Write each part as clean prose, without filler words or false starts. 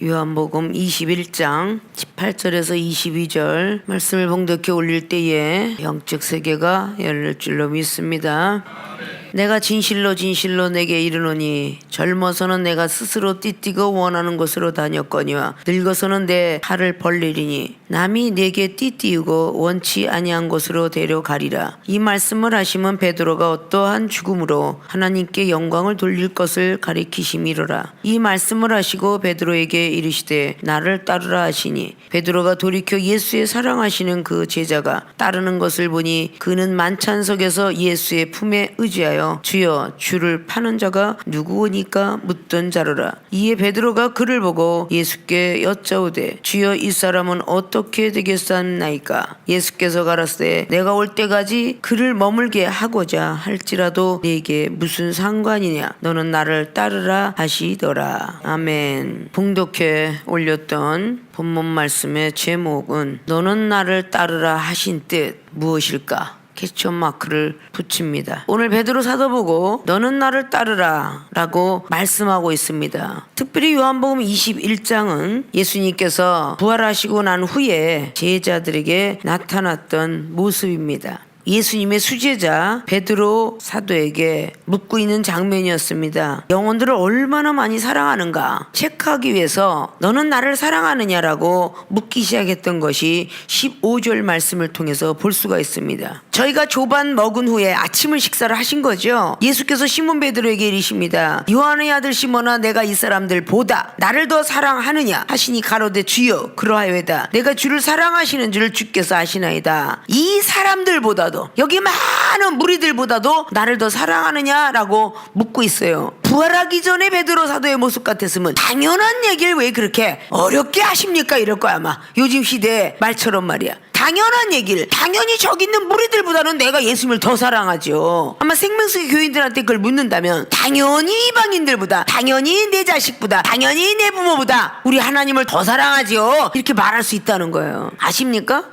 요한복음 21장 18절에서 22절 말씀을 봉독해 올릴 때에 영적 세계가 열릴 줄로 믿습니다. 내가 진실로 진실로 내게 이르노니 젊어서는 내가 스스로 띠띠고 원하는 곳으로 다녔거니와 늙어서는 내 팔을 벌리리니 남이 내게 띠띠우고 원치 아니한 곳으로 데려가리라. 이 말씀을 하시면 베드로가 어떠한 죽음으로 하나님께 영광을 돌릴 것을 가리키심이로라. 이 말씀을 하시고 베드로에게 이르시되 나를 따르라 하시니 베드로가 돌이켜 예수의 사랑하시는 그 제자가 따르는 것을 보니 그는 만찬석에서 예수의 품에 의지하여 주여 주를 파는 자가 누구오니까 묻던 자로라. 이에 베드로가 그를 보고 예수께 여짜오되 주여 이 사람은 어떻게 되겠사옵나이까? 예수께서 가라사대 내가 올 때까지 그를 머물게 하고자 할지라도 네게 무슨 상관이냐? 너는 나를 따르라 하시더라. 아멘. 봉독해 올렸던 본문 말씀의 제목은 너는 나를 따르라 하신 뜻 무엇일까? 퀘스천 마크를 붙입니다. 오늘 베드로 사도 보고 너는 나를 따르라 라고 말씀하고 있습니다. 특별히 요한복음 21장은 예수님께서 부활하시고 난 후에 제자들에게 나타났던 모습입니다. 예수님의 수제자 베드로 사도에게 묻고 있는 장면이었습니다. 영혼들을 얼마나 많이 사랑하는가 체크하기 위해서 너는 나를 사랑하느냐라고 묻기 시작했던 것이 15절 말씀을 통해서 볼 수가 있습니다. 저희가 조반 먹은 후에 아침을 식사를 하신 거죠. 예수께서 시몬 베드로에게 이르십니다. 요한의 아들 시몬아 내가 이 사람들 보다 나를 더 사랑하느냐 하시니 가로되 주여 그러하여이다. 내가 주를 사랑하시는 줄 주께서 아시나이다. 이 사람들보다 여기 많은 무리들보다도 나를 더 사랑하느냐라고 묻고 있어요. 부활하기 전에 베드로 사도의 모습 같았으면 당연한 얘기를 왜 그렇게 어렵게 하십니까? 이럴 거야 아마. 요즘 시대의 말처럼 말이야. 당연한 얘기를 당연히 저기 있는 무리들보다는 내가 예수님을 더 사랑하죠. 아마 생명수의 교인들한테 그걸 묻는다면 당연히 이방인들보다 당연히 내 자식보다 당연히 내 부모보다 우리 하나님을 더 사랑하죠. 이렇게 말할 수 있다는 거예요. 아십니까?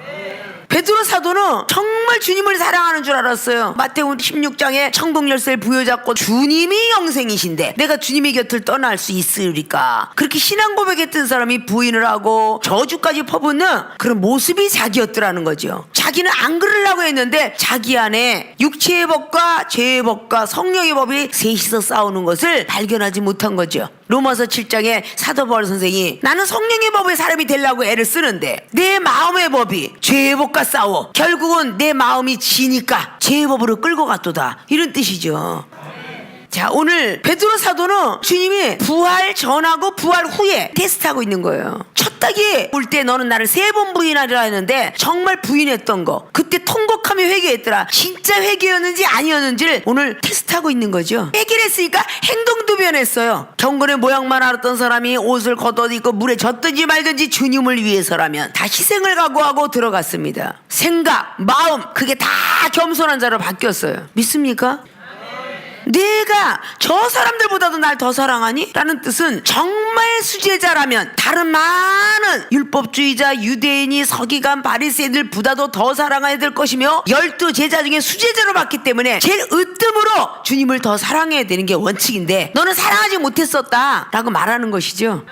베드로 사도는 정말 주님을 사랑하는 줄 알았어요. 마태복음 16장에 천국 열쇠를 부여잡고 주님이 영생이신데 내가 주님의 곁을 떠날 수 있으리까? 그렇게 신앙 고백했던 사람이 부인을 하고 저주까지 퍼붓는 그런 모습이 자기였더라는 거죠. 자기는 안 그러려고 했는데 자기 안에 육체의 법과 죄의 법과 성령의 법이 셋이서 싸우는 것을 발견하지 못한 거죠. 로마서 7장에 사도 바울 선생이 나는 성령의 법의 사람이 되려고 애를 쓰는데 내 마음의 법이 죄의 법과 싸워 결국은 내 마음이 지니까 죄의 법으로 끌고 갔도다 이런 뜻이죠. 자, 오늘 베드로 사도는 주님이 부활 전하고 부활 후에 테스트하고 있는 거예요. 첫 닭이 올 때 너는 나를 3번 부인하리라 했는데 정말 부인했던 거 그때 통곡하며 회개했더라. 진짜 회개였는지 아니었는지를 오늘 테스트하고 있는 거죠. 회개를 했으니까 행동도 변했어요. 경건의 모양만 알았던 사람이 옷을 걷어입고 물에 젖든지 말든지 주님을 위해서라면 다 희생을 각오하고 들어갔습니다. 생각, 마음 그게 다 겸손한 자로 바뀌었어요. 믿습니까? 내가 저 사람들보다도 날 더 사랑하니? 라는 뜻은 정말 수제자라면 다른 많은 율법주의자, 유대인이, 서기관, 바리새인들보다도 더 사랑해야 될 것이며 12 제자 중에 수제자로 봤기 때문에 제일 으뜸으로 주님을 더 사랑해야 되는 게 원칙인데 너는 사랑하지 못했었다 라고 말하는 것이죠.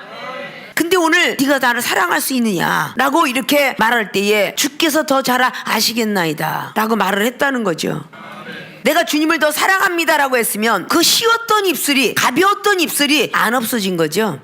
근데 오늘 네가 나를 사랑할 수 있느냐 라고 이렇게 말할 때에 주께서 더 잘 아시겠나이다 라고 말을 했다는 거죠. 내가 주님을 더 사랑합니다라고 했으면 그 쉬웠던 입술이 가벼웠던 입술이 안 없어진 거죠.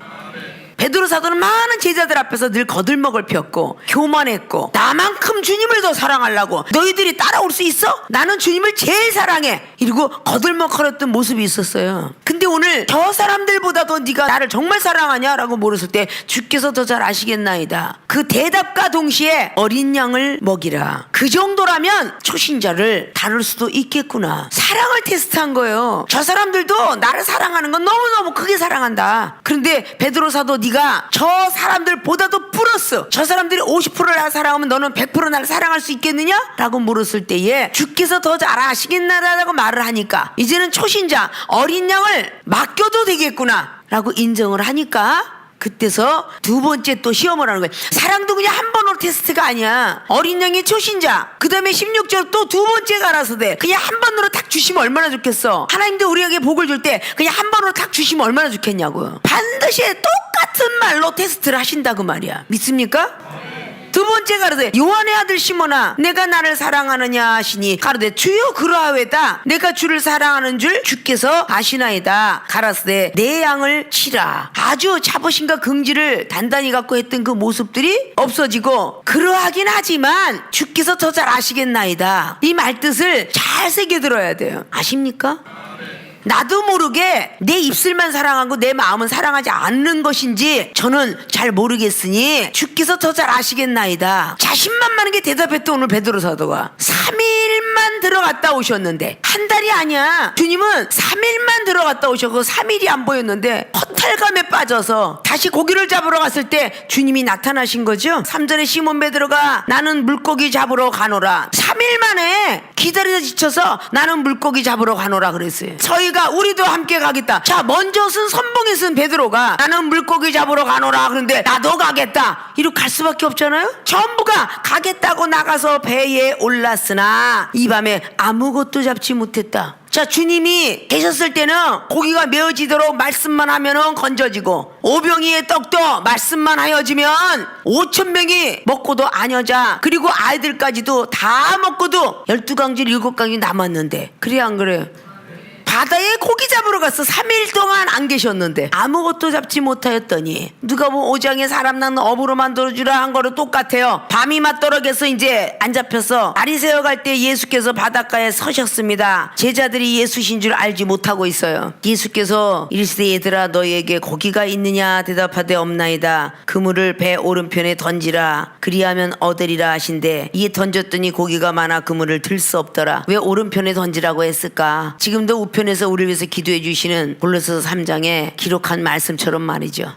베드로 사도는 많은 제자들 앞에서 늘 거들먹을 폈고 교만했고 나만큼 주님을 더 사랑하려고 너희들이 따라올 수 있어? 나는 주님을 제일 사랑해 이러고 거들먹거렸던 모습이 있었어요. 근데 오늘 저 사람들보다도 네가 나를 정말 사랑하냐라고 물었을 때 주께서 더 잘 아시겠나이다. 그 대답과 동시에 어린 양을 먹이라. 그 정도라면 초신자를 다룰 수도 있겠구나. 사랑을 테스트한 거예요. 저 사람들도 나를 사랑하는 건 너무너무 크게 사랑한다. 그런데 베드로 사도 네가 저 사람들보다도 플러스 저 사람들이 50%를 나를 사랑하면 너는 100% 나를 사랑할 수 있겠느냐? 라고 물었을 때에 주께서 더 잘 아시겠나라고 말을 하니까 이제는 초신자 어린 양을 맡겨도 되겠구나 라고 인정을 하니까 그때서 두 번째 또 시험을 하는 거예요. 사랑도 그냥 한 번으로 테스트가 아니야. 어린 양의 초신자 그 다음에 16절 또 두 번째 가라서 돼. 그냥 한 번으로 딱 주시면 얼마나 좋겠어. 하나님도 우리에게 복을 줄 때 그냥 한 번으로 딱 주시면 얼마나 좋겠냐고요. 반드시 똑같이 똑같은 말로 테스트를 하신다 그 말이야. 믿습니까? 두 번째 가로되 요한의 아들 시몬아 내가 나를 사랑하느냐 하시니 가로되 주여 그러하외다. 내가 주를 사랑하는 줄 주께서 아시나이다. 가라사대 내 양을 치라. 아주 자부심과 긍지를 단단히 갖고 했던 그 모습들이 없어지고 그러하긴 하지만 주께서 더 잘 아시겠나이다. 이 말뜻을 잘 새겨들어야 돼요. 아십니까? 나도 모르게 내 입술만 사랑하고 내 마음은 사랑하지 않는 것인지 저는 잘 모르겠으니 주께서 더 잘 아시겠나이다. 자신만만하게 대답했던 오늘 베드로 사도가 3일만 들어갔다 오셨는데 한 달이 아니야. 주님은 3일만 들어갔다 오셨고 3일이 안 보였는데 허탈감에 빠져서 다시 고기를 잡으러 갔을 때 주님이 나타나신 거죠. 3절에 시몬 베드로가 나는 물고기 잡으러 가노라. 3일 만에 기다리다 지쳐서 나는 물고기 잡으러 가노라 그랬어요. 우리도 함께 가겠다. 자, 먼저 선봉에 쓴 베드로가 나는 물고기 잡으러 가노라 그런데 나도 가겠다 이렇게 갈 수밖에 없잖아요. 전부가 가겠다고 나가서 배에 올랐으나 이 밤에 아무것도 잡지 못했다. 자, 주님이 계셨을 때는 고기가 메어지도록 말씀만 하면은 건져지고 오병이의 떡도 말씀만 하여지면 5,000명이 먹고도 안 여자. 그리고 아이들까지도 다 먹고도 12강질 7강이 남았는데 그래 안 그래요? 바다에 고기 잡으러 가서 3일 동안 안 계셨는데 아무것도 잡지 못하였더니 누가복음 5장에 사람 낳는 어부로 만들어주라 한 거로 똑같아요. 밤이 맞도록해서 이제 안 잡혀서 날이 새어갈 때 예수께서 바닷가에 서셨습니다. 제자들이 예수신 줄 알지 못하고 있어요. 예수께서 이르시되 얘들아 너희에게 고기가 있느냐 대답하되 없나이다. 그물을 배 오른편에 던지라 그리하면 얻으리라 하신대 이에 던졌더니 고기가 많아 그물을 들 수 없더라. 왜 오른편에 던지라고 했을까? 지금도 우편에서 우리를 위해서 기도해 주시는 골로새서 3장에 기록한 말씀처럼 말이죠.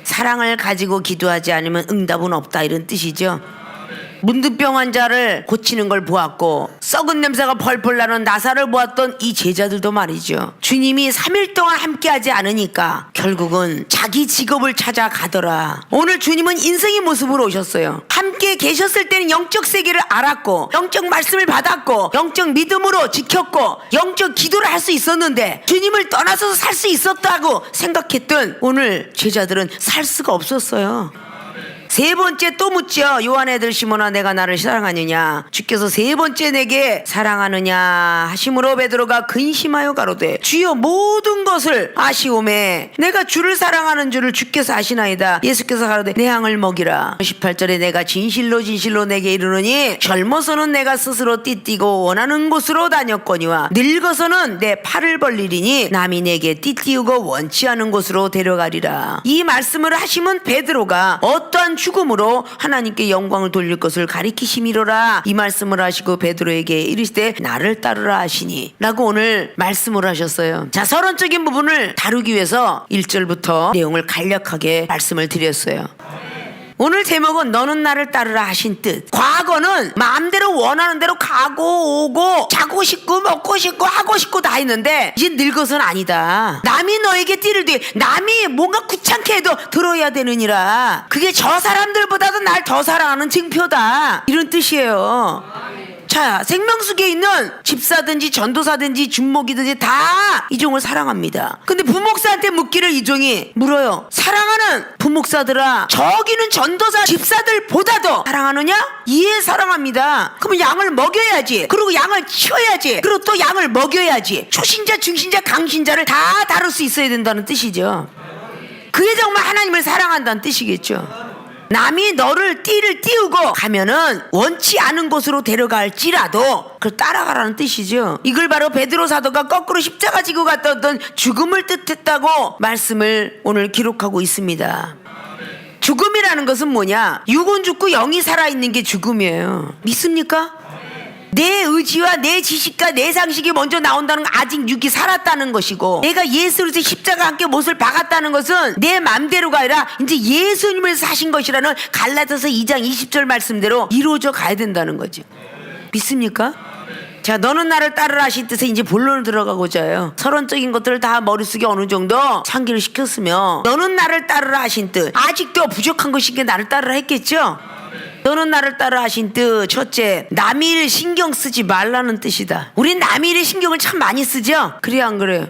사랑을 가지고 기도하지 않으면 응답은 없다 이런 뜻이죠. 문득병 환자를 고치는 걸 보았고 썩은 냄새가 펄펄 나는 나사를 보았던 이 제자들도 말이죠. 주님이 3일 동안 함께하지 않으니까 결국은 자기 직업을 찾아가더라. 오늘 주님은 인생의 모습으로 오셨어요. 함께 계셨을 때는 영적 세계를 알았고 영적 말씀을 받았고 영적 믿음으로 지켰고 영적 기도를 할 수 있었는데 주님을 떠나서 살 수 있었다고 생각했던 오늘 제자들은 살 수가 없었어요. 세 번째 또 묻죠. 요한의 아들 시몬아 내가 나를 사랑하느냐. 주께서 세 번째 내게 사랑하느냐 하심으로 베드로가 근심하여 가로되 주여 모든 것을 아시오매 내가 주를 사랑하는 줄을 주께서 아시나이다. 예수께서 가로되 내 양을 먹이라. 18절에 내가 진실로 진실로 내게 이르노니 젊어서는 내가 스스로 띠띠고 원하는 곳으로 다녔거니와 늙어서는 내 팔을 벌리리니 남이 내게 띠띠우고 원치 않은 곳으로 데려가리라. 이 말씀을 하시면 베드로가 어떠한 죽음으로 하나님께 영광을 돌릴 것을 가리키심이로라. 이 말씀을 하시고 베드로에게 이르시되 나를 따르라 하시니 라고 오늘 말씀을 하셨어요. 자, 서론적인 부분을 다루기 위해서 1절부터 내용을 간략하게 말씀을 드렸어요. 오늘 제목은 너는 나를 따르라 하신 뜻. 과거는 마음대로 원하는 대로 가고 오고 자고 싶고 먹고 싶고 하고 싶고 다 했는데 이제 늙어서는 아니다. 남이 너에게 띠를 뒤 남이 뭔가 귀찮게 해도 들어야 되느니라. 그게 저 사람들보다도 날 더 사랑하는 증표다 이런 뜻이에요. 자, 생명수계에 있는 집사든지 전도사든지 준목이든지 다 이종을 사랑합니다. 근데 부목사한테 묻기를 이종이 물어요. 사랑하는 부목사들아 저기는 전도사 집사들보다도 사랑하느냐? 예, 사랑합니다. 그러면 양을 먹여야지. 그리고 양을 키워야지. 그리고 또 양을 먹여야지. 초신자 중신자 강신자를 다 다룰 수 있어야 된다는 뜻이죠. 그게 정말 하나님을 사랑한다는 뜻이겠죠. 남이 너를 띠를 띄우고 가면은 원치 않은 곳으로 데려갈지라도 그걸 따라가라는 뜻이죠. 이걸 바로 베드로 사도가 거꾸로 십자가 지고 갔다 어떤 죽음을 뜻했다고 말씀을 오늘 기록하고 있습니다. 죽음이라는 것은 뭐냐? 육은 죽고 영이 살아있는 게 죽음이에요. 믿습니까? 내 의지와 내 지식과 내 상식이 먼저 나온다는 건 아직 육이 살았다는 것이고 내가 예수로서 십자가 함께 못을 박았다는 것은 내 맘대로가 아니라 이제 예수님을 사신 것이라는 갈라디아서 2장 20절 말씀대로 이루어져 가야 된다는 거죠. 믿습니까? 자, 너는 나를 따르라 하신 뜻에 이제 본론을 들어가고자 해요. 서론적인 것들을 다 머릿속에 어느 정도 상기를 시켰으며 너는 나를 따르라 하신 뜻 아직도 부족한 것이기에 나를 따르라 했겠죠. 너는 나를 따라 하신 뜻 첫째 남의 일 신경 쓰지 말라는 뜻이다. 우린 남의 일에 신경을 참 많이 쓰죠. 그래요 안 그래요?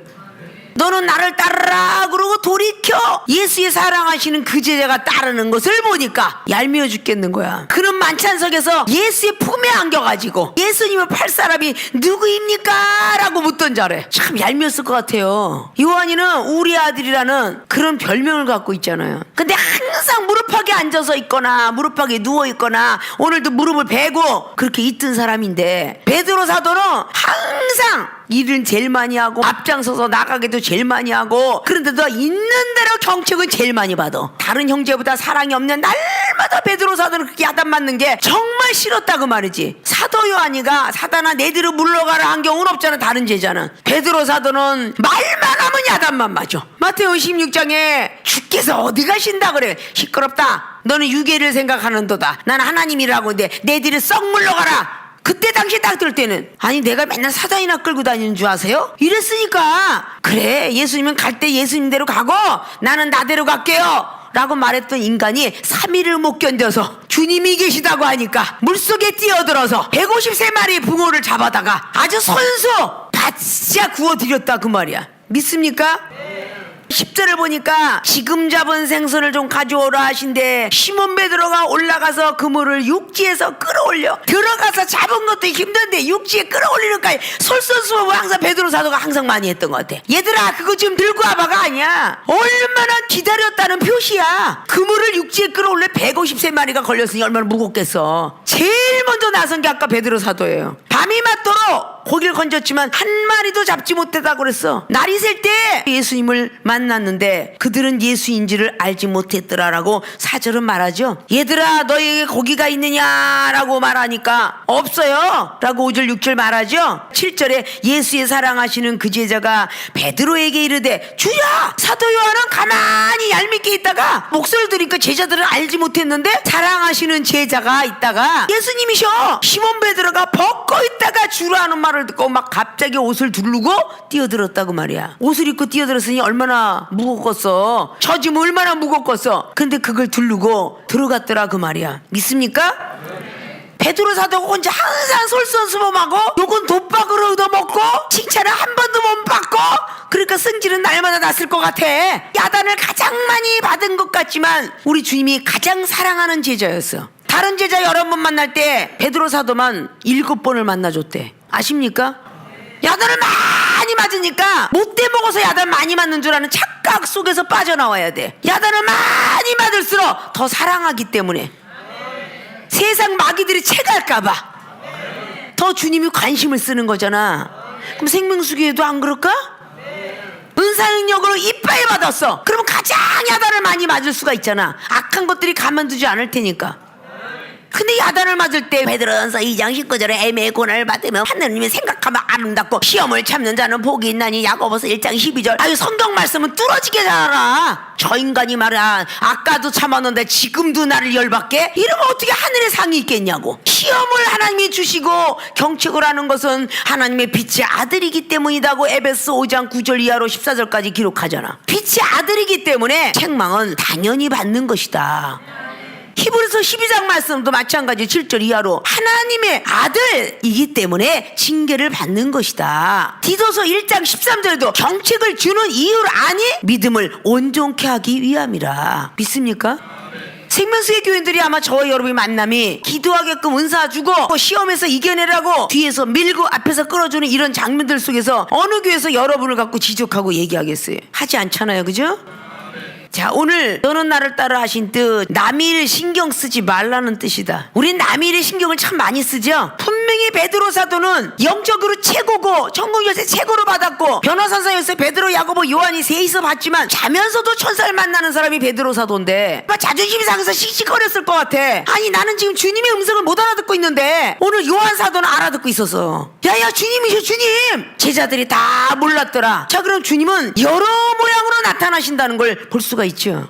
너는 나를 따르라 그러고 돌이켜 예수의 사랑하시는 그 제자가 따르는 것을 보니까 얄미워 죽겠는 거야. 그는 만찬석에서 예수의 품에 안겨가지고 예수님을 팔 사람이 누구입니까? 라고 묻던 자래. 참 얄미웠을 것 같아요. 요한이는 우리 아들이라는 그런 별명을 갖고 있잖아요. 근데 항상 무릎팍에 앉아서 있거나 무릎팍에 누워 있거나 오늘도 무릎을 베고 그렇게 있던 사람인데, 베드로 사도는 항상 일은 제일 많이 하고 앞장서서 나가기도 제일 많이 하고, 그런데도 있는 대로 경책은 제일 많이 받아. 다른 형제보다 사랑이 없는 날마다 베드로 사도는 그렇게 야단 맞는 게 정말 싫었다 그 말이지. 사도 요한이가 사단아 내뒤로 물러가라 한 경우는 없잖아. 다른 제자는. 베드로 사도는 말만 하면 야단만 맞아. 마태오 16장에 주께서 어디 가신다 그래. 시끄럽다, 너는 유괴를 생각하는도다, 난 하나님이라고. 근데 내 뒤를 썩 물러가라. 그때 당시 딱 들 때는 아니 내가 맨날 사단이나 끌고 다니는 줄 아세요? 이랬으니까 그래 예수님은 갈 때 예수님대로 가고 나는 나대로 갈게요 라고 말했던 인간이 3일을 못 견뎌서 주님이 계시다고 하니까 물속에 뛰어들어서 150마리의 붕어를 잡아다가 아주 손수 바짝 구워드렸다 그 말이야. 믿습니까? 10절을 보니까 지금 잡은 생선을 좀 가져오라 하신데 시몬 베드로가 올라가서 그물을 육지에서 끌어올려 들어가서 잡은 것도 힘든데 육지에 끌어올리는까지 솔선수범을 항상 베드로 사도가 항상 많이 했던 것 같아. 얘들아 그거 지금 들고 와봐가 아니야. 얼마나 기다렸다는 표시야. 그물을 육지에 끌어올려 150마리가 걸렸으니 얼마나 무겁겠어. 제일 먼저 나선 게 아까 베드로 사도예요. 밤이 맞도록 고기를 건졌지만 한 마리도 잡지 못했다고 그랬어. 날이 셀 때 예수님을 만났는데 그들은 예수인지를 알지 못했더라라고 4절은 말하죠. 얘들아 너에게 고기가 있느냐라고 말하니까 없어요 라고 5절 6절 말하죠. 7절에 예수의 사랑하시는 그 제자가 베드로에게 이르되 주야. 사도 요한은 가만히 얄밉게 있다가 목소리를 들으니까 제자들은 알지 못했는데 사랑하시는 제자가 있다가 예수님이셔. 시몬 베드로가 벗고 있다가 주라는 말을 듣고 막 갑자기 옷을 두르고 뛰어들었다고 말이야. 옷을 입고 뛰어들었으니 얼마나 무겁겠어. 처지면 얼마나 무겁겠어. 근데 그걸 두르고 들어갔더라 그 말이야. 믿습니까? 베드로 사도가 혼자 항상 솔선수범하고 요건 독박으로 얻어먹고 칭찬을 한 번도 못 받고 그러니까 승질은 날마다 났을 것 같아. 야단을 가장 많이 받은 것 같지만 우리 주님이 가장 사랑하는 제자였어. 다른 제자 여러 번 만날 때 베드로 사도만 7번을 만나줬대. 아십니까? 야단을 많이 맞으니까 못돼 먹어서 야단 많이 맞는 줄 아는 착각 속에서 빠져나와야 돼. 야단을 많이 맞을수록 더 사랑하기 때문에 세상 마귀들이 채갈까봐 더 주님이 관심을 쓰는 거잖아. 그럼 생명수교회도 안 그럴까? 은사 능력으로 이빠이 받았어. 그러면 가장 야단을 많이 맞을 수가 있잖아. 악한 것들이 가만두지 않을 테니까. 근데 야단을 맞을 때 베드로전서 2장 19절에 애매의 고난을 받으면 하느님이 생각하면 아름답고 시험을 참는 자는 복이 있나니 야고보서 1장 12절. 아유 성경 말씀은 뚫어지게 잘 알아. 저 인간이 말이야 아까도 참았는데 지금도 나를 열받게? 이러면 어떻게 하늘에 상이 있겠냐고. 시험을 하나님이 주시고 경책을 하는 것은 하나님의 빛의 아들이기 때문이다고 에베소 5장 9절 이하로 14절까지 기록하잖아. 빛의 아들이기 때문에 책망은 당연히 받는 것이다. 히브리서 12장 말씀도 마찬가지 7절 이하로 하나님의 아들이기 때문에 징계를 받는 것이다. 디도서 1장 13절에도 정책을 주는 이유를 아니 믿음을 온전케 하기 위함이라. 믿습니까? 생명수의 교인들이 아마 저와 여러분의 만남이 기도하게끔 은사 주고 시험에서 이겨내라고 뒤에서 밀고 앞에서 끌어주는 이런 장면들 속에서 어느 교회에서 여러분을 갖고 지적하고 얘기하겠어요? 하지 않잖아요. 그죠? 자, 오늘 너는 나를 따라 하신 뜻 남의 일 신경 쓰지 말라는 뜻이다. 우린 남의 일에 신경을 참 많이 쓰죠. 분명히 베드로 사도는 영적으로 최고고 천국열쇠 최고로 받았고 변호사사였어요. 베드로 야고보 요한이 셋이서 받지만 자면서도 천사를 만나는 사람이 베드로 사도인데 막 자존심이 상해서 씩씩거렸을 것 같아. 아니 나는 지금 주님의 음성을 못 알아듣고 있는데 오늘 요한 사도는 알아듣고 있었어. 야야 주님이셔 주님. 제자들이 다 몰랐더라. 자 그럼 주님은 여러 모양으로 나타나신다는 걸 볼 수가 있죠.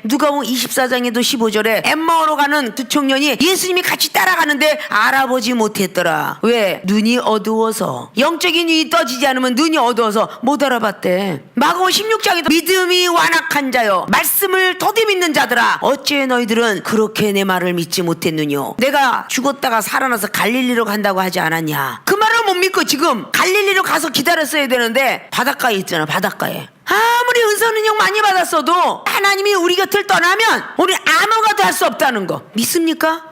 누가복음 24장에도 15절에 엠마오로 가는 두 청년이 예수님이 같이 따라가는데 알아보지 못했더라. 왜? 눈이 어두워서. 영적인 눈이 떠지지 않으면 눈이 어두워서 못 알아봤대. 마가복음 16장에도 믿음이 완악한 자여 말씀을 더디 믿는 자들아 어째 너희들은 그렇게 내 말을 믿지 못했느뇨. 내가 죽었다가 살아나서 갈릴리로 간다고 하지 않았냐. 그 말을 못 믿고 지금 갈릴리로 가서 기다렸어야 되는데 바닷가에 있잖아. 바닷가에 아무리 은사 능력 많이 받았어도 하나님이 우리 곁을 떠나면 우리 아무것도 할 수 없다는 거 믿습니까?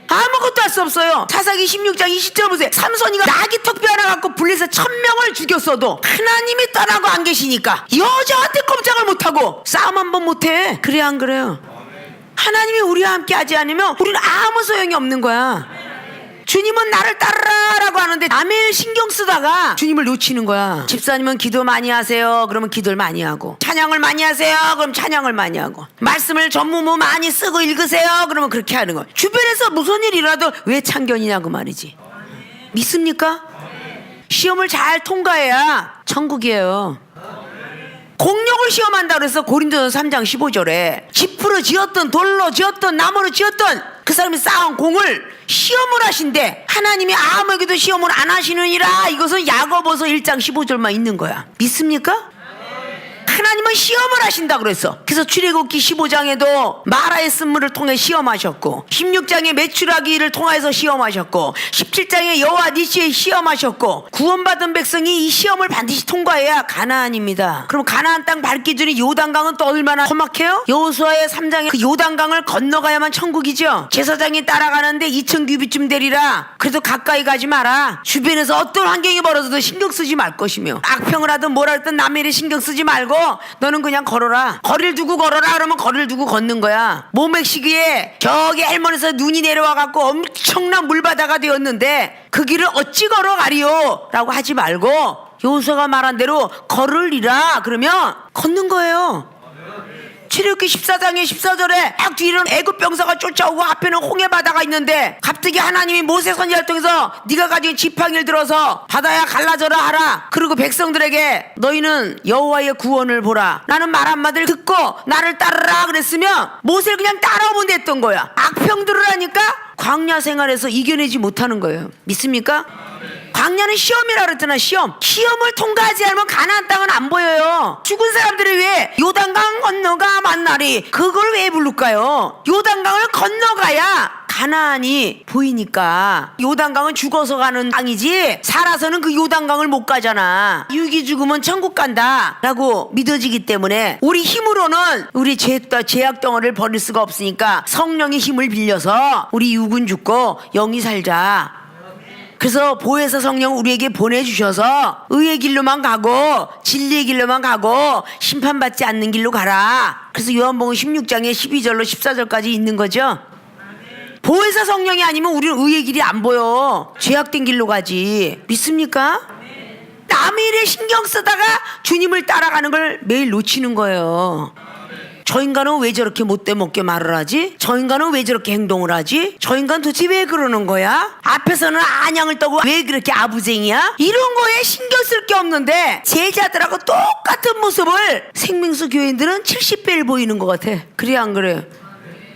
아무것도 할 수 없어요. 사사기 16장 20절 보세요. 삼손이가 나귀 턱뼈 하나 갖고 불리서 1000명을 죽였어도 하나님이 떠나고 안 계시니까 여자한테 꼼짝을 못하고 싸움 한 번 못해. 그래 안 그래요? 하나님이 우리와 함께 하지 않으면 우리는 아무 소용이 없는 거야. 주님은 나를 따르라라고 하는데 남의 신경 쓰다가 주님을 놓치는 거야. 집사님은 기도 많이 하세요. 그러면 기도를 많이 하고, 찬양을 많이 하세요. 그럼 찬양을 많이 하고, 말씀을 전무무 많이 쓰고 읽으세요. 그러면 그렇게 하는 거야. 주변에서 무슨 일이 일어나도 왜 참견이냐고 말이지. 믿습니까? 시험을 잘 통과해야 천국이에요. 공력을 시험한다 그래서 고린도전서 3장 15절에 지푸로 지었던 돌로 지었던 나무로 지었던 그 사람이 쌓은 공을 시험을 하신대. 하나님이 아무에게도 시험을 안 하시느니라. 이것은 야고보서 1장 15절만 있는 거야. 믿습니까? 하나님은 시험을 하신다 그랬어. 그래서 출애굽기 15장에도 마라의 쓴물을 통해 시험하셨고, 16장에 메추라기를 통해서 시험하셨고, 17장에 여호와 니시에 시험하셨고, 구원받은 백성이 이 시험을 반드시 통과해야 가나안입니다. 그럼 가나안 땅 밟기 전에 요단강은 또 얼마나 험악해요? 여호수아의 3장에 그 요단강을 건너가야만 천국이죠. 제사장이 따라가는데 2000규빗쯤 되리라. 그래도 가까이 가지 마라. 주변에서 어떤 환경이 벌어져도 신경 쓰지 말 것이며, 악평을 하든 뭐라 했든 남의 일에 신경 쓰지 말고 너는 그냥 걸어라. 거리를 두고 걸어라. 그러면 거리를 두고 걷는 거야. 모맥시기에 저기 할머니에서 눈이 내려와갖고 엄청난 물바다가 되었는데 그 길을 어찌 걸어가리요? 라고 하지 말고 여호수아가 말한 대로 걸으리라. 그러면 걷는 거예요. 출애굽기 14장의 14절에 딱 뒤로는 애굽 병사가 쫓아오고 앞에는 홍해 바다가 있는데 갑자기 하나님이 모세 선지자를 통해서 네가 가진 지팡이를 들어서 바다야 갈라져라 하라. 그리고 백성들에게 너희는 여호와의 구원을 보라. 나는 말 한마디를 듣고 나를 따르라 그랬으면 모세를 그냥 따라오면 됐던 거야. 악평들을 하니까 광야 생활에서 이겨내지 못하는 거예요. 믿습니까? 광야는 시험이라 그랬잖아. 시험을 통과하지 않으면 가나안 땅은 안 보여요. 죽은 사람들이 왜 요단강 건너가 만나리 그걸 왜 부를까요? 요단강을 건너가야 가나안이 보이니까. 요단강은 죽어서 가는 땅이지 살아서는 그 요단강을 못 가잖아. 육이 죽으면 천국 간다 라고 믿어지기 때문에 우리 힘으로는 우리 죄악 덩어리를 버릴 수가 없으니까 성령의 힘을 빌려서 우리 육은 죽고 영이 살자. 그래서 보혜사 성령 우리에게 보내주셔서 의의 길로만 가고 진리의 길로만 가고 심판받지 않는 길로 가라. 그래서 요한복음 16장에 12절로 14절까지 있는 거죠. 보혜사 성령이 아니면 우리는 의의 길이 안 보여. 죄악된 길로 가지. 믿습니까? 남의 일에 신경 쓰다가 주님을 따라가는 걸 매일 놓치는 거예요. 저 인간은 왜 저렇게 못돼먹게 말을 하지? 저 인간은 왜 저렇게 행동을 하지? 저 인간 도대체 왜 그러는 거야? 앞에서는 안양을 떠고 왜 그렇게 아부쟁이야? 이런 거에 신경 쓸 게 없는데 제자들하고 똑같은 모습을 생명수 교인들은 70배를 보이는 것 같아. 그래 안 그래?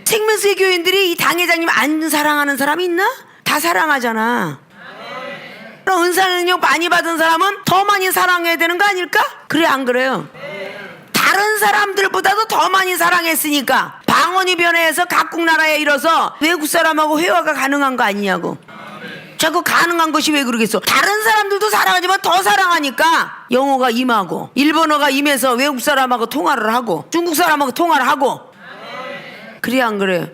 생명수의 교인들이 이 당회장님 안 사랑하는 사람이 있나? 다 사랑하잖아. 그럼 은사 능력 많이 받은 사람은 더 많이 사랑해야 되는 거 아닐까? 그래 안 그래요? 다른 사람들보다도 더 많이 사랑했으니까 방언이 변해서 각국 나라에 이뤄서 외국 사람하고 회화가 가능한 거 아니냐고. 자꾸 가능한 것이 왜 그러겠어? 다른 사람들도 사랑하지만 더 사랑하니까 영어가 임하고 일본어가 임해서 외국 사람하고 통화를 하고 중국 사람하고 통화를 하고. 그래 안 그래?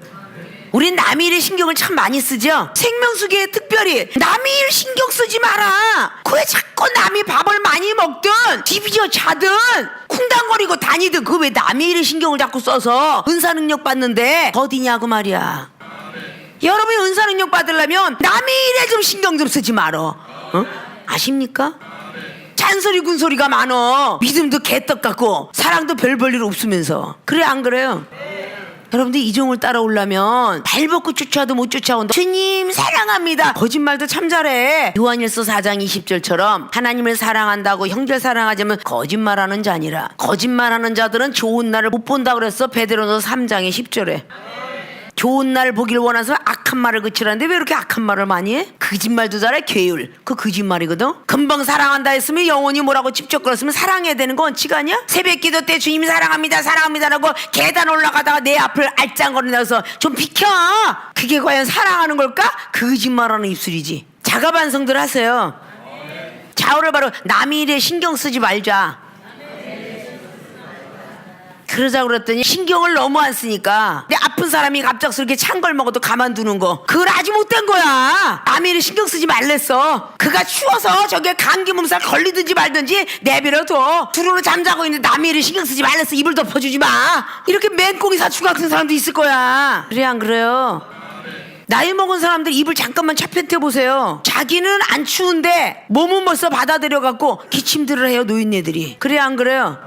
우린 남의 일에 신경을 참 많이 쓰죠. 생명수계에 특별히 남의 일 신경 쓰지 마라. 왜 자꾸 남이 밥을 많이 먹든 디비저 자든 쿵당거리고 다니든 그 왜 남의 일에 신경을 자꾸 써서 은사 능력 받는데 어디냐고 말이야. 여러분이 은사 능력 받으려면 남의 일에 좀 신경 좀 쓰지 말어. 어? 아십니까? 잔소리 군소리가 많어. 믿음도 개떡 같고 사랑도 별 볼 일 없으면서. 그래 안 그래요? 여러분들 이 종을 따라오려면 발벗고 쫓아도 못 쫓아온다. 주님 사랑합니다. 거짓말도 참 잘해. 요한일서 4장 20절처럼 하나님을 사랑한다고 형제를 사랑하자면 거짓말하는 자니라. 거짓말하는 자들은 좋은 날을 못 본다 그랬어. 베드로서 3장의 10절에. 좋은 날 보길 원해서 악한 말을 그치라는데 왜 이렇게 악한 말을 많이 해? 거짓말도 잘해. 괴율. 그 거짓말이거든. 금방 사랑한다 했으면 영원히 뭐라고 집적거렸으면 사랑해야 되는 거 원칙 아니야? 새벽기도 때 주님 사랑합니다 사랑합니다라고 계단 올라가다가 내 앞을 알짱거린다고 해서 좀 비켜. 그게 과연 사랑하는 걸까? 거짓말하는 입술이지. 자가반성들 하세요. 좌우를 바로 남의 일에 신경 쓰지 말자. 그러자고 그랬더니 신경을 너무 안 쓰니까 내 아픈 사람이 갑작스럽게 찬 걸 먹어도 가만두는 거, 그걸 아주 못된 거야. 남의 일에 신경 쓰지 말랬어. 그가 추워서 저게 감기 몸살 걸리든지 말든지 내버려둬. 두루로 잠자고 있는데 남의 일에 신경 쓰지 말랬어. 이불 덮어주지 마. 이렇게 맹꽁이 사추 같은 사람도 있을 거야. 그래 안 그래요? 나이 먹은 사람들 이불 잠깐만 차편태 보세요. 자기는 안 추운데 몸은 벌써 받아들여갖고 기침들을 해요, 노인네들이. 그래 안 그래요?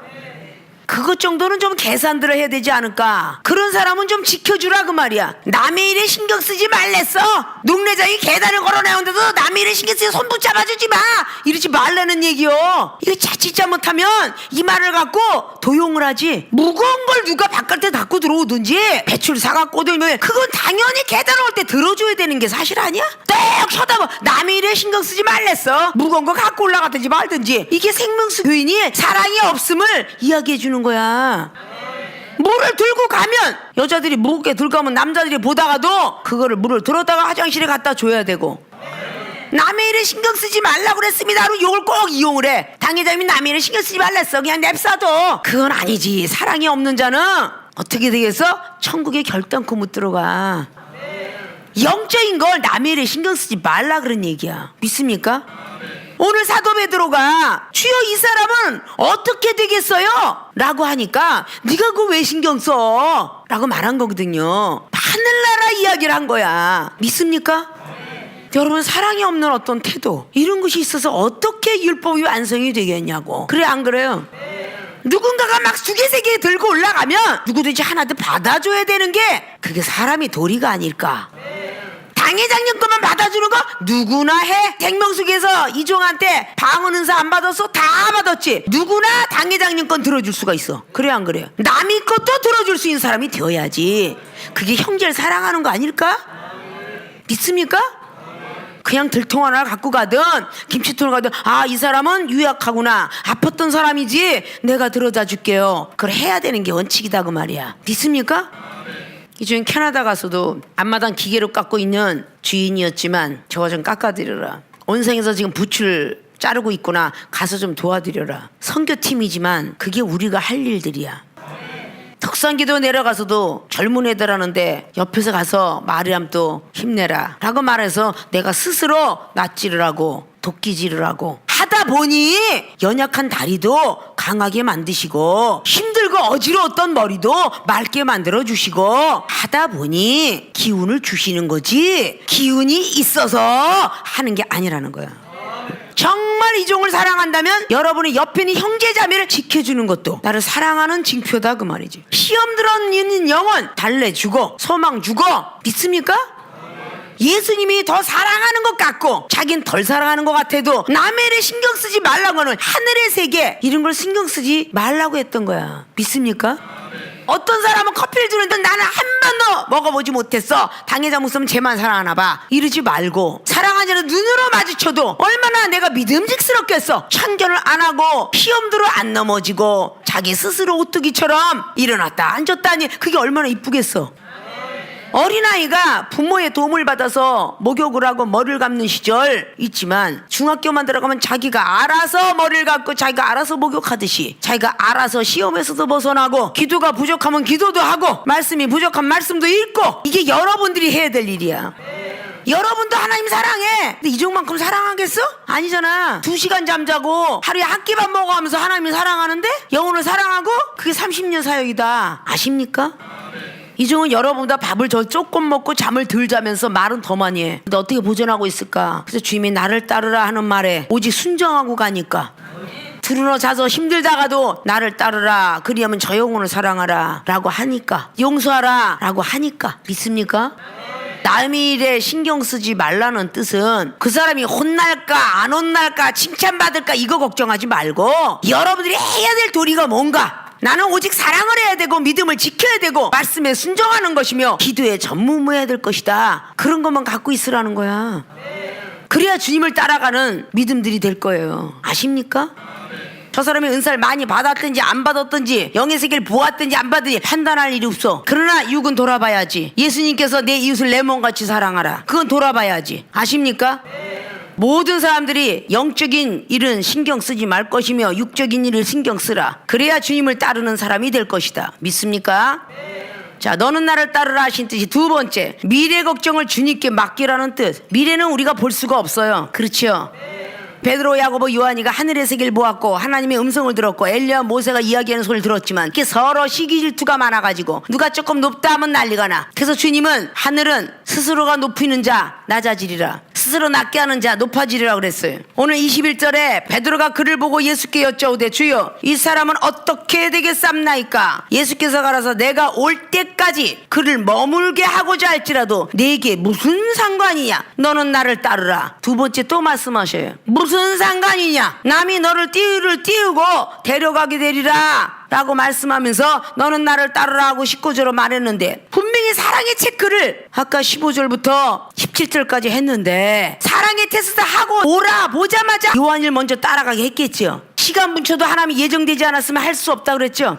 그것 정도는 좀 계산들을 해야 되지 않을까. 그런 사람은 좀 지켜주라 그 말이야. 남의 일에 신경 쓰지 말랬어. 농내장이 계단을 걸어내는데도 남의 일에 신경 쓰지 손 붙잡아주지 마, 이러지 말라는 얘기요. 이거 자칫 잘못하면 이 말을 갖고 도용을 하지. 무거운 걸 누가 바깥에 갖고 들어오든지 배추를 사갖고 오면 그건 당연히 계단 올 때 들어줘야 되는 게 사실 아니야? 딱 쳐다봐. 남의 일에 신경 쓰지 말랬어. 무거운 거 갖고 올라가든지 말든지. 이게 생명수 교인이 사랑이 없음을 이야기해 주는 거야. 물을 들고 가면 여자들이 무겁게 들고 가면 남자들이 보다가도 그거를 물을 들었다가 화장실에 갖다 줘야 되고, 남의 일에 신경 쓰지 말라고 그랬습니다 하고 욕을 꼭 이용을 해. 당회장님이 남의 일에 신경 쓰지 말랬어. 그냥 냅싸도. 그건 아니지. 사랑이 없는 자는 어떻게 되겠어? 천국에 결단코 못 들어가. 영적인 걸 남의 일에 신경 쓰지 말라 그런 얘기야. 믿습니까? 오늘 사도 베드로가 주여 이 사람은 어떻게 되겠어요? 라고 하니까 네가 그거 왜 신경 써? 라고 말한 거거든요. 하늘나라 이야기를 한 거야. 믿습니까? 여러분, 사랑이 없는 어떤 태도, 이런 것이 있어서 어떻게 율법이 완성이 되겠냐고. 그래 안 그래요? 누군가가 막 두 개 세 개 들고 올라가면 누구든지 하나도 받아줘야 되는 게 그게 사람이 도리가 아닐까. 당회장님 것만 받아주는 거 누구나 해. 생명수에서 이종한테 방언 은사 안 받았어? 다 받았지. 누구나 당회장님 건 들어줄 수가 있어. 그래 안 그래요? 남의 것도 들어줄 수 있는 사람이 되어야지. 그게 형제를 사랑하는 거 아닐까? 믿습니까? 그냥 들통 하나 갖고 가든 김치통을 가든 아, 이 사람은 유약하구나, 아팠던 사람이지, 내가 들어다 줄게요. 그걸 해야 되는 게 원칙이다 그 말이야. 믿습니까? 이중에 캐나다 가서도 앞마당 기계로 깎고 있는 주인이었지만 저거 좀 깎아드려라. 온생에서 지금 부추를 자르고 있구나, 가서 좀 도와드려라. 선교팀이지만 그게 우리가 할 일들이야. 덕산기도 내려가서도 젊은 애들 하는데 옆에서 가서 말이람 또 힘내라 라고 말해서 내가 스스로 낫지를 하고 도끼질을 하고 하다 보니 연약한 다리도 강하게 만드시고 힘들고 어지러웠던 머리도 맑게 만들어 주시고 하다 보니 기운을 주시는 거지, 기운이 있어서 하는 게 아니라는 거야. 정말 이종을 사랑한다면 여러분이 옆에 있는 형제자매를 지켜주는 것도 나를 사랑하는 징표다 그 말이지. 시험 들어있는 영혼 달래주고 소망 주고. 믿습니까? 예수님이 더 사랑하는 것 같고 자긴 덜 사랑하는 것 같아도 남의 일에 신경 쓰지 말라고 하는 하늘의 세계, 이런 걸 신경 쓰지 말라고 했던 거야. 믿습니까? 어떤 사람은 커피를 주는데 나는 한 번도 먹어보지 못했어. 당회장 목사님 쟤만 사랑하나 봐. 이러지 말고 사랑하자는 눈으로 마주쳐도 얼마나 내가 믿음직스럽겠어. 참견을 안 하고 시험들을 안 넘어지고 자기 스스로 오뚜기처럼 일어났다 앉았다 하니 그게 얼마나 이쁘겠어. 어린아이가 부모의 도움을 받아서 목욕을 하고 머리를 감는 시절 있지만 중학교만 들어가면 자기가 알아서 머리를 감고 자기가 알아서 목욕하듯이 자기가 알아서 시험에서도 벗어나고 기도가 부족하면 기도도 하고 말씀이 부족한 말씀도 읽고, 이게 여러분들이 해야 될 일이야. 여러분도 하나님 사랑해. 근데 이종만큼 사랑하겠어? 아니잖아. 2시간 잠자고 하루에 한 끼밥 먹어가면서 하나님을 사랑하는데 영혼을 사랑하고 그게 30년 사역이다. 아십니까? 이종은 여러분보다 밥을 더 조금 먹고 잠을 덜 자면서 말은 더 많이 해. 근데 어떻게 보존하고 있을까? 그래서 주님이 나를 따르라 하는 말에 오직 순종하고 가니까. 두루너 자서 힘들다가도 나를 따르라, 그리하면 저 영혼을 사랑하라 라고 하니까, 용서하라 라고 하니까. 믿습니까? 남의 일에 신경 쓰지 말라는 뜻은 그 사람이 혼날까 안 혼날까 칭찬받을까 이거 걱정하지 말고 여러분들이 해야 될 도리가 뭔가, 나는 오직 사랑을 해야 되고 믿음을 지켜야 되고 말씀에 순종하는 것이며 기도에 전무해야 될 것이다. 그런 것만 갖고 있으라는 거야. 그래야 주님을 따라가는 믿음들이 될 거예요. 아십니까? 저 사람이 은사를 많이 받았든지 안 받았든지 영의 세계를 보았든지 안 받든지 판단할 일이 없어. 그러나 육은 돌아봐야지. 예수님께서 내 이웃을 내 몸같이 사랑하라, 그건 돌아봐야지. 아십니까? 모든 사람들이 영적인 일은 신경 쓰지 말 것이며 육적인 일을 신경 쓰라. 그래야 주님을 따르는 사람이 될 것이다. 믿습니까? 자, 너는 나를 따르라 하신 뜻이 두 번째, 미래 걱정을 주님께 맡기라는 뜻. 미래는 우리가 볼 수가 없어요. 그렇죠? 베드로, 야고보, 요한이가 하늘의 세계를 보았고 하나님의 음성을 들었고 엘리야, 모세가 이야기하는 소리를 들었지만 이게 서로 시기 질투가 많아가지고 누가 조금 높다 하면 난리가 나. 그래서 주님은 하늘은 스스로가 높이는 자 낮아지리라, 스스로 낮게 하는 자 높아지리라 그랬어요. 오늘 21절에 베드로가 그를 보고 예수께 여쭤오되 주여 이 사람은 어떻게 되겠삼나이까? 예수께서 가라사 내가 올 때까지 그를 머물게 하고자 할지라도 내게 무슨 상관이냐? 너는 나를 따르라. 두 번째 또 말씀하셔요. 무슨 상관이냐? 남이 너를 띄우고 데려가게 되리라 라고 말씀하면서 너는 나를 따르라 하고 19절로 말했는데, 분명히 사랑의 체크를 아까 15절부터 17절까지 했는데 사랑의 테스트 하고 오라 보자마자 요한을 먼저 따라가게 했겠죠. 시간 분초도 하나님이 예정되지 않았으면 할 수 없다 그랬죠.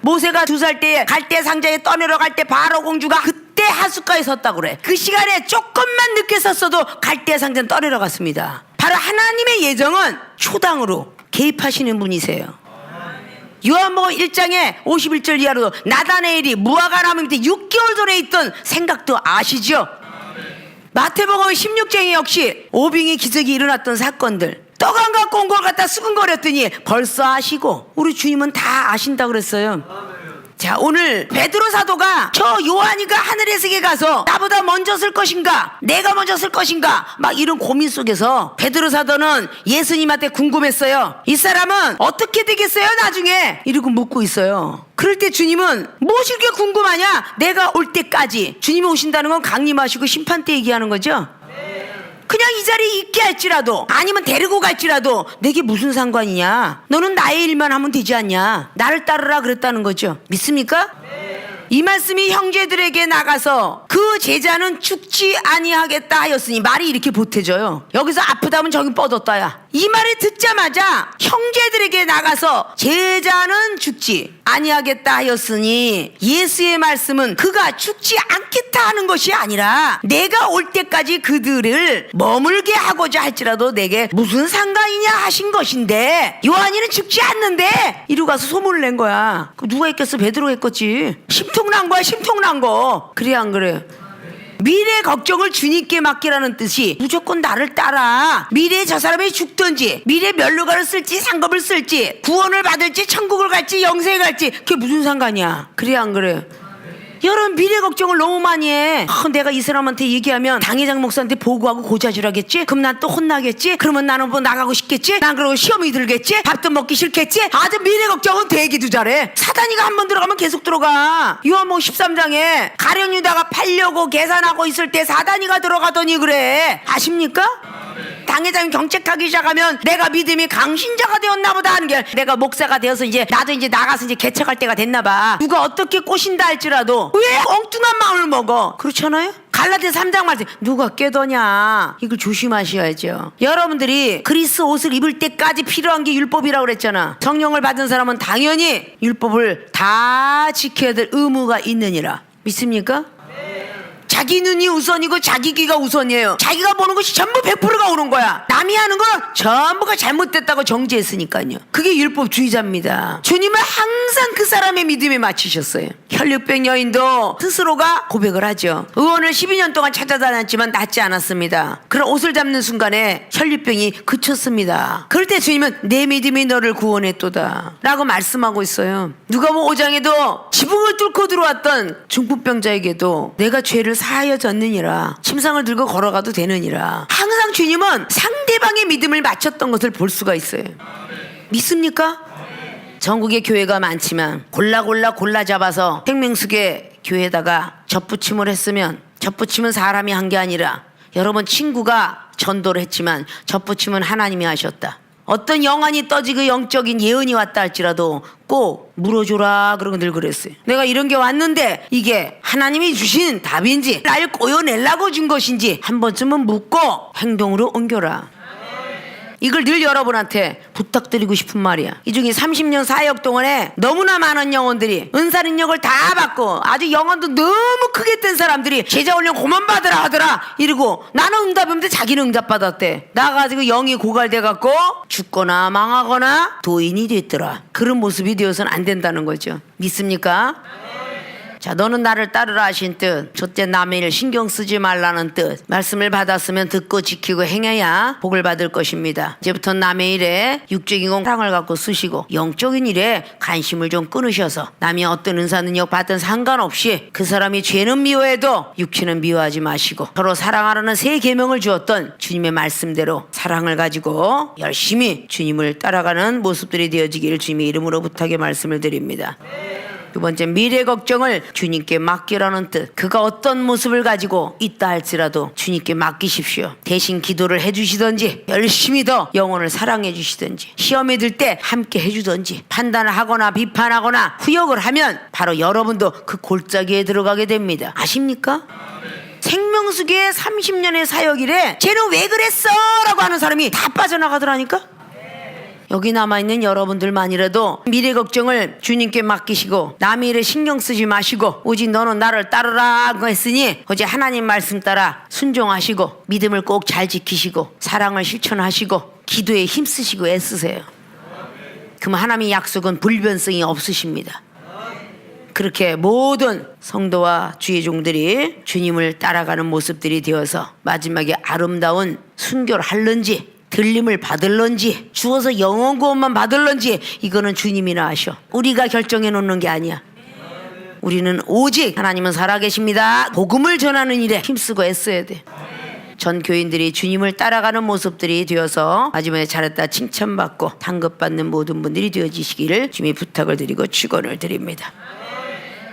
모세가 2살 때에 갈대 상자에 떠내려 갈 때 바로 공주가 그때 하숫가에 섰다고 그래. 그 시간에 조금만 늦게 섰어도 갈대 상자는 떠내려 갔습니다. 바로 하나님의 예정은 초당으로 개입하시는 분이세요. 요한복음 1장에 51절 이하로 나다나엘이 무화과 나무 밑에 6개월 전에 있던 생각도 아시죠? 마태복음 16장에 역시 오병의 기적이 일어났던 사건들, 떡 안 갖고 온 걸 갖다 수근거렸더니 벌써 아시고, 우리 주님은 다 아신다 그랬어요. 자, 오늘 베드로 사도가 저 요한이가 하늘의 세계 가서 나보다 먼저 쓸 것인가, 내가 먼저 쓸 것인가, 막 이런 고민 속에서 베드로 사도는 예수님한테 궁금했어요. 이 사람은 어떻게 되겠어요 나중에? 이러고 묻고 있어요. 그럴 때 주님은 무엇이 그렇게 궁금하냐? 내가 올 때까지. 주님이 오신다는 건 강림하시고 심판 때 얘기하는 거죠. 그냥 이 자리에 있게 할지라도 아니면 데리고 갈지라도 내게 무슨 상관이냐? 너는 나의 일만 하면 되지 않냐? 나를 따르라 그랬다는 거죠. 믿습니까? 이 말씀이 형제들에게 나가서 그 제자는 죽지 아니하겠다 하였으니, 말이 이렇게 보태져요. 여기서 아프다면 저기 뻗었다야. 이 말을 듣자마자 형제들에게 나가서 제자는 죽지 아니하겠다 하였으니, 예수의 말씀은 그가 죽지 않겠다 하는 것이 아니라 내가 올 때까지 그들을 머물게 하고자 할지라도 내게 무슨 상관이냐 하신 것인데, 요한이는 죽지 않는데 이러고 가서 소문을 낸 거야. 그럼 누가 했겠어? 베드로가 했겠지. 심통난 거야, 심통난 거. 그래 안 그래? 미래 걱정을 주님께 맡기라는 뜻이 무조건 나를 따라. 미래에 저 사람이 죽든지, 미래 면류관을 쓸지 상급을 쓸지, 구원을 받을지 천국을 갈지 영생에 갈지 그게 무슨 상관이야. 그래 안 그래? 여러분 미래 걱정을 너무 많이 해. 내가 이 사람한테 얘기하면 당회장 목사한테 보고하고 고자질하겠지? 그럼 난 또 혼나겠지? 그러면 나는 뭐 나가고 싶겠지? 난 그러고 시험이 들겠지? 밥도 먹기 싫겠지? 아주 미래 걱정은 되기도 잘해. 사단이가 한 번 들어가면 계속 들어가. 요한복음 13장에 가룟 유다가 팔려고 계산하고 있을 때 사단이가 들어가더니 그래. 아십니까? 당회장이 경책하기 시작하면 내가 믿음이 강신자가 되었나 보다 하는 게, 내가 목사가 되어서 이제 나도 이제 나가서 이제 개척할 때가 됐나 봐. 누가 어떻게 꼬신다 할지라도 왜 엉뚱한 마음을 먹어? 그렇잖아요? 갈라디아 3장 말씀 누가 깨더냐, 이걸 조심하셔야죠. 여러분들이 그리스 옷을 입을 때까지 필요한 게 율법이라고 그랬잖아. 성령을 받은 사람은 당연히 율법을 다 지켜야 될 의무가 있느니라. 믿습니까? 자기 눈이 우선이고 자기 귀가 우선이에요. 자기가 보는 것이 전부 100%가 옳은 거야. 남이 하는 건 전부가 잘못됐다고 정죄했으니까요. 그게 율법주의자입니다. 주님은 항상 그 사람의 믿음에 맞추셨어요. 혈류병 여인도 스스로가 고백을 하죠. 의원을 12년 동안 찾아다녔지만 낫지 않았습니다. 그런 옷을 잡는 순간에 혈류병이 그쳤습니다. 그럴 때 주님은 내 믿음이 너를 구원했도다 라고 말씀하고 있어요. 누가복음 5장에도 지붕을 뚫고 들어왔던 중풍병자에게도 내가 죄를 사하여 졌느니라, 침상을 들고 걸어가도 되느니라. 항상 주님은 상대방의 믿음을 맞췄던 것을 볼 수가 있어요. 믿습니까? 전국에 교회가 많지만 골라 잡아서 생명수계 교회에다가 접붙임을 했으면, 접붙임은 사람이 한 게 아니라 여러분 친구가 전도를 했지만 접붙임은 하나님이 하셨다. 어떤 영안이 떠지고 영적인 예언이 왔다 할지라도 꼭 물어줘라 그러고 늘 그랬어요. 내가 이런 게 왔는데 이게 하나님이 주신 답인지 날 꼬여내려고 준 것인지 한 번쯤은 묻고 행동으로 옮겨라. 이걸 늘 여러분한테 부탁드리고 싶은 말이야. 이 중에 30년 사역 동안에 너무나 많은 영혼들이 은사 능력을 다 받고 아주 영혼도 너무 크게 뜬 사람들이 제자 훈련 그만 받으라 하더라 이러고 나는 응답 없는데 자기는 응답 받았대. 나가지고 영이 고갈돼 갖고 죽거나 망하거나 도인이 됐더라. 그런 모습이 되어서는 안 된다는 거죠. 믿습니까? 자, 너는 나를 따르라 하신 뜻, 좆된 남의 일 신경 쓰지 말라는 뜻, 말씀을 받았으면 듣고 지키고 행해야 복을 받을 것입니다. 이제부터 남의 일에 육적인 건 사랑을 갖고 쓰시고 영적인 일에 관심을 좀 끊으셔서 남이 어떤 은사 능력 받든 상관없이 그 사람이 죄는 미워해도 육체는 미워하지 마시고 서로 사랑하라는 새 계명을 주었던 주님의 말씀대로 사랑을 가지고 열심히 주님을 따라가는 모습들이 되어지기를 주님의 이름으로 부탁의 말씀을 드립니다. 두 번째, 미래 걱정을 주님께 맡기라는 뜻. 그가 어떤 모습을 가지고 있다 할지라도 주님께 맡기십시오. 대신 기도를 해주시든지 열심히 더 영혼을 사랑해 주시든지 시험에 들 때 함께 해주든지 판단을 하거나 비판하거나 후역을 하면 바로 여러분도 그 골짜기에 들어가게 됩니다. 아십니까? 생명수교의 30년의 사역일에 쟤는 왜 그랬어? 라고 하는 사람이 다 빠져나가더라니까. 여기 남아있는 여러분들만이라도 미래 걱정을 주님께 맡기시고 남의 일에 신경 쓰지 마시고 오직 너는 나를 따르라 했으니 오직 하나님 말씀 따라 순종하시고 믿음을 꼭 잘 지키시고 사랑을 실천하시고 기도에 힘쓰시고 애쓰세요. 그럼 하나님의 약속은 불변성이 없으십니다. 그렇게 모든 성도와 주의 종들이 주님을 따라가는 모습들이 되어서 마지막에 아름다운 순교를 할런지 들림을 받을런지 주어서 영원 구원만 받을런지 이거는 주님이나 아셔. 우리가 결정해 놓는 게 아니야. 우리는 오직 하나님은 살아계십니다. 복음을 전하는 일에 힘쓰고 애써야 돼. 전 교인들이 주님을 따라가는 모습들이 되어서 마지막에 잘했다 칭찬받고 상급받는 모든 분들이 되어지시기를 주님의 부탁을 드리고 축원을 드립니다.